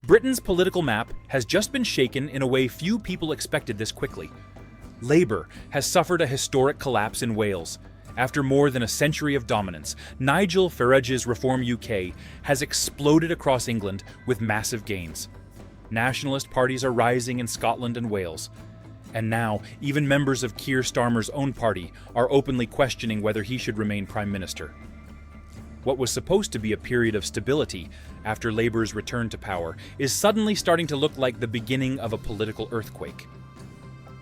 Britain's political map has just been shaken in a way few people expected this quickly. Labour has suffered a historic collapse in Wales. After more than a century of dominance, Nigel Farage's Reform UK has exploded across England with massive gains. Nationalist parties are rising in Scotland and Wales. And now, even members of Keir Starmer's own party are openly questioning whether he should remain Prime Minister. What was supposed to be a period of stability after Labour's return to power is suddenly starting to look like the beginning of a political earthquake.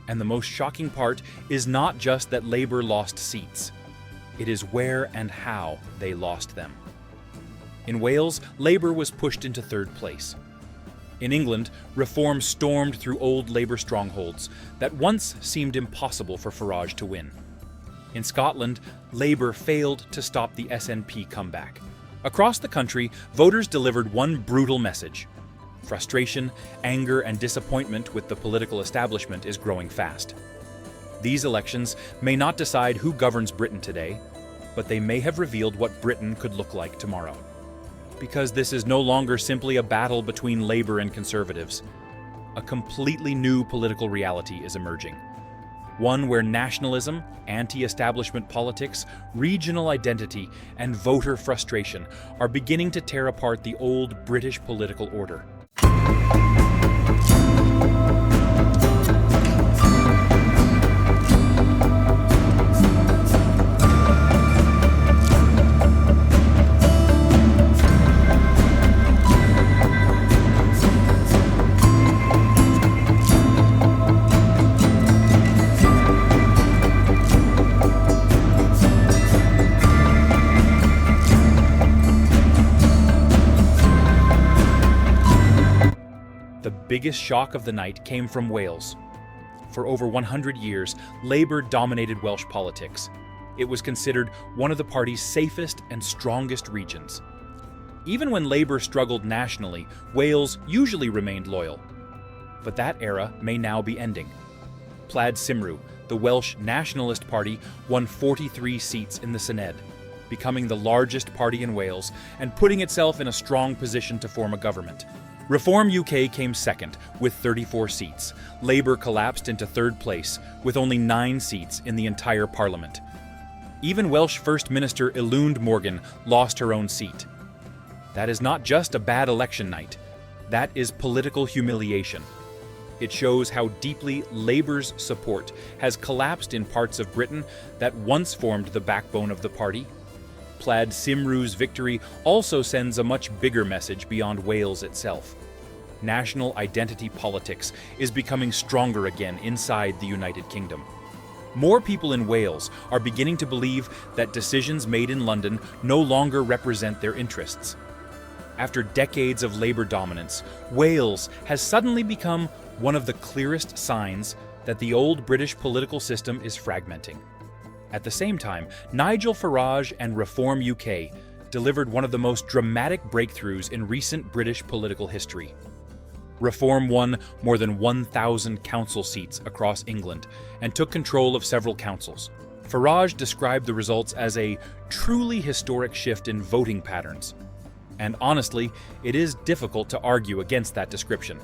And the most shocking part is not just that Labour lost seats. It is where and how they lost them. In Wales, Labour was pushed into third place. In England, Reform stormed through old Labour strongholds that once seemed impossible for Farage to win. In Scotland, Labour failed to stop the SNP comeback. Across the country, voters delivered one brutal message. Frustration, anger, and disappointment with the political establishment is growing fast. These elections may not decide who governs Britain today, but they may have revealed what Britain could look like tomorrow. Because this is no longer simply a battle between Labour and Conservatives. A completely new political reality is emerging. One where nationalism, anti-establishment politics, regional identity, and voter frustration are beginning to tear apart the old British political order. The biggest shock of the night came from Wales. For over 100 years, Labour dominated Welsh politics. It was considered one of the party's safest and strongest regions. Even when Labour struggled nationally, Wales usually remained loyal. But that era may now be ending. Plaid Cymru, the Welsh Nationalist Party, won 43 seats in the Senedd, becoming the largest party in Wales and putting itself in a strong position to form a government. Reform UK came second, with 34 seats. Labour collapsed into third place, with only 9 seats in the entire parliament. Even Welsh First Minister Eluned Morgan lost her own seat. That is not just a bad election night. That is political humiliation. It shows how deeply Labour's support has collapsed in parts of Britain that once formed the backbone of the party. Plaid Cymru's victory also sends a much bigger message beyond Wales itself. National identity politics is becoming stronger again inside the United Kingdom. More people in Wales are beginning to believe that decisions made in London no longer represent their interests. After decades of Labour dominance, Wales has suddenly become one of the clearest signs that the old British political system is fragmenting. At the same time, Nigel Farage and Reform UK delivered one of the most dramatic breakthroughs in recent British political history. Reform won more than 1,000 council seats across England and took control of several councils. Farage described the results as a truly historic shift in voting patterns. And honestly, it is difficult to argue against that description.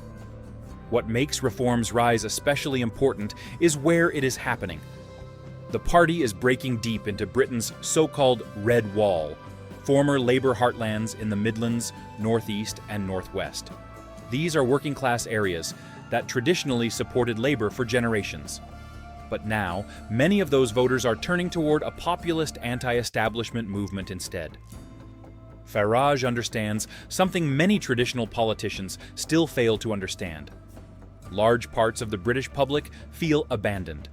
What makes Reform's rise especially important is where it is happening. The party is breaking deep into Britain's so-called Red Wall, former Labour heartlands in the Midlands, Northeast, and Northwest. These are working-class areas that traditionally supported Labour for generations. But now, many of those voters are turning toward a populist anti-establishment movement instead. Farage understands something many traditional politicians still fail to understand. Large parts of the British public feel abandoned.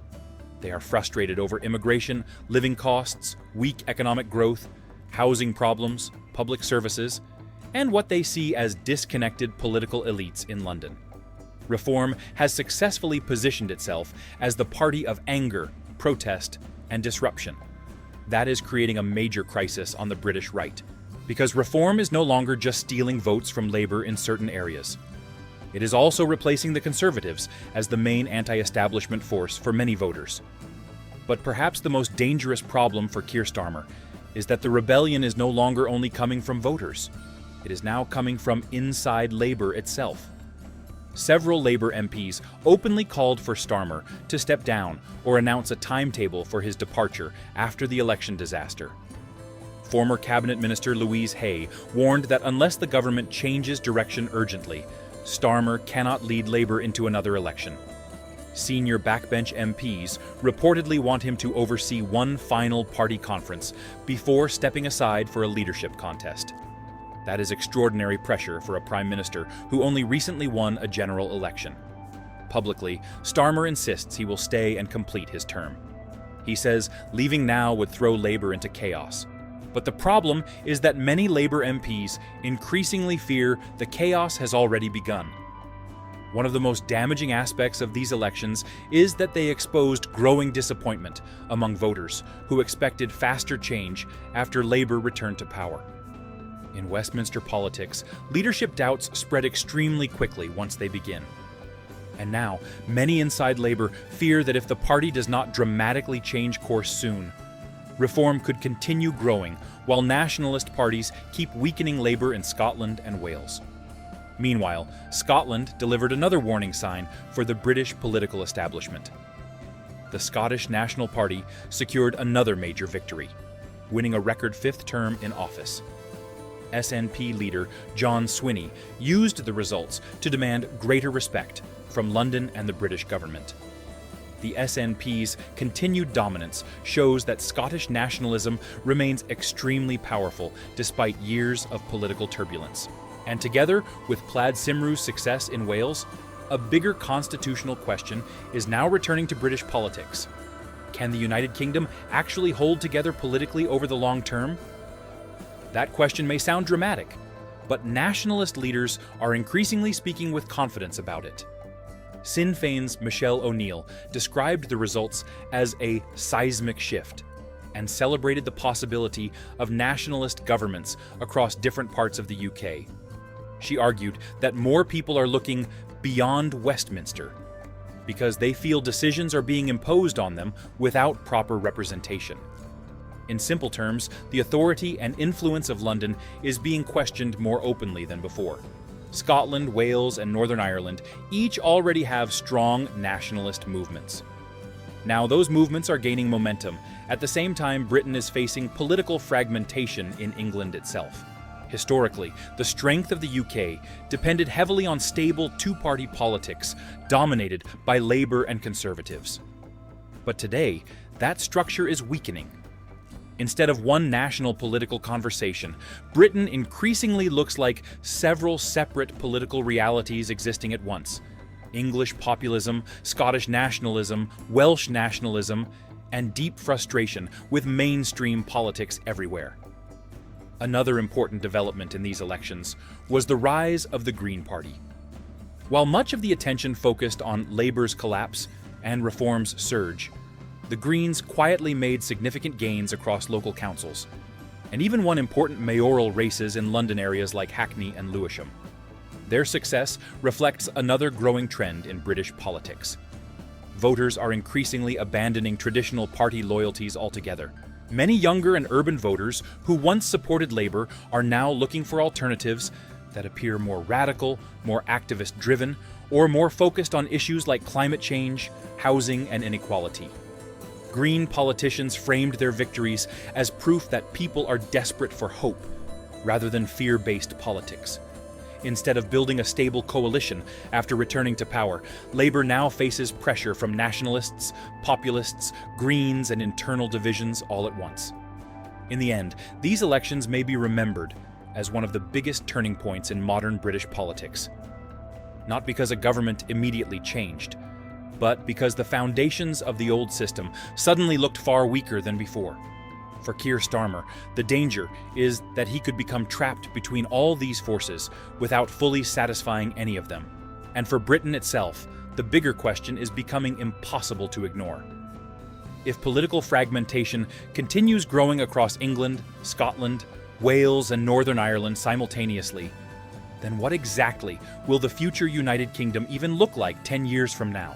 They are frustrated over immigration, living costs, weak economic growth, housing problems, public services, and what they see as disconnected political elites in London. Reform has successfully positioned itself as the party of anger, protest, and disruption. That is creating a major crisis on the British right, because Reform is no longer just stealing votes from Labour in certain areas. It is also replacing the Conservatives as the main anti-establishment force for many voters. But perhaps the most dangerous problem for Keir Starmer is that the rebellion is no longer only coming from voters. It is now coming from inside Labour itself. Several Labour MPs openly called for Starmer to step down or announce a timetable for his departure after the election disaster. Former Cabinet Minister Louise Haigh warned that unless the government changes direction urgently, Starmer cannot lead Labour into another election. Senior backbench MPs reportedly want him to oversee one final party conference before stepping aside for a leadership contest. That is extraordinary pressure for a Prime Minister who only recently won a general election. Publicly, Starmer insists he will stay and complete his term. He says leaving now would throw Labour into chaos. But the problem is that many Labour MPs increasingly fear the chaos has already begun. One of the most damaging aspects of these elections is that they exposed growing disappointment among voters who expected faster change after Labour returned to power. In Westminster politics, leadership doubts spread extremely quickly once they begin. And now, many inside Labour fear that if the party does not dramatically change course soon, reform could continue growing while nationalist parties keep weakening Labour in Scotland and Wales. Meanwhile, Scotland delivered another warning sign for the British political establishment. The Scottish National Party secured another major victory, winning a record fifth term in office. SNP leader John Swinney used the results to demand greater respect from London and the British government. The SNP's continued dominance shows that Scottish nationalism remains extremely powerful despite years of political turbulence. And together with Plaid Cymru's success in Wales, a bigger constitutional question is now returning to British politics. Can the United Kingdom actually hold together politically over the long term? That question may sound dramatic, but nationalist leaders are increasingly speaking with confidence about it. Sinn Féin's Michelle O'Neill described the results as a seismic shift and celebrated the possibility of nationalist governments across different parts of the UK. She argued that more people are looking beyond Westminster because they feel decisions are being imposed on them without proper representation. In simple terms, the authority and influence of London is being questioned more openly than before. Scotland, Wales, and Northern Ireland each already have strong nationalist movements. Now, those movements are gaining momentum. At the same time, Britain is facing political fragmentation in England itself. Historically, the strength of the UK depended heavily on stable two-party politics dominated by Labour and Conservatives. But today, that structure is weakening. Instead of one national political conversation, Britain increasingly looks like several separate political realities existing at once. English populism, Scottish nationalism, Welsh nationalism, and deep frustration with mainstream politics everywhere. Another important development in these elections was the rise of the Green Party. While much of the attention focused on Labour's collapse and Reform's surge, the Greens quietly made significant gains across local councils, and even won important mayoral races in London areas like Hackney and Lewisham. Their success reflects another growing trend in British politics. Voters are increasingly abandoning traditional party loyalties altogether. Many younger and urban voters who once supported Labour are now looking for alternatives that appear more radical, more activist-driven, or more focused on issues like climate change, housing, and inequality. Green politicians framed their victories as proof that people are desperate for hope, rather than fear-based politics. Instead of building a stable coalition after returning to power, Labour now faces pressure from nationalists, populists, Greens, and internal divisions all at once. In the end, these elections may be remembered as one of the biggest turning points in modern British politics. Not because a government immediately changed, but because the foundations of the old system suddenly looked far weaker than before. For Keir Starmer, the danger is that he could become trapped between all these forces without fully satisfying any of them. And for Britain itself, the bigger question is becoming impossible to ignore. If political fragmentation continues growing across England, Scotland, Wales, and Northern Ireland simultaneously, then what exactly will the future United Kingdom even look like 10 years from now?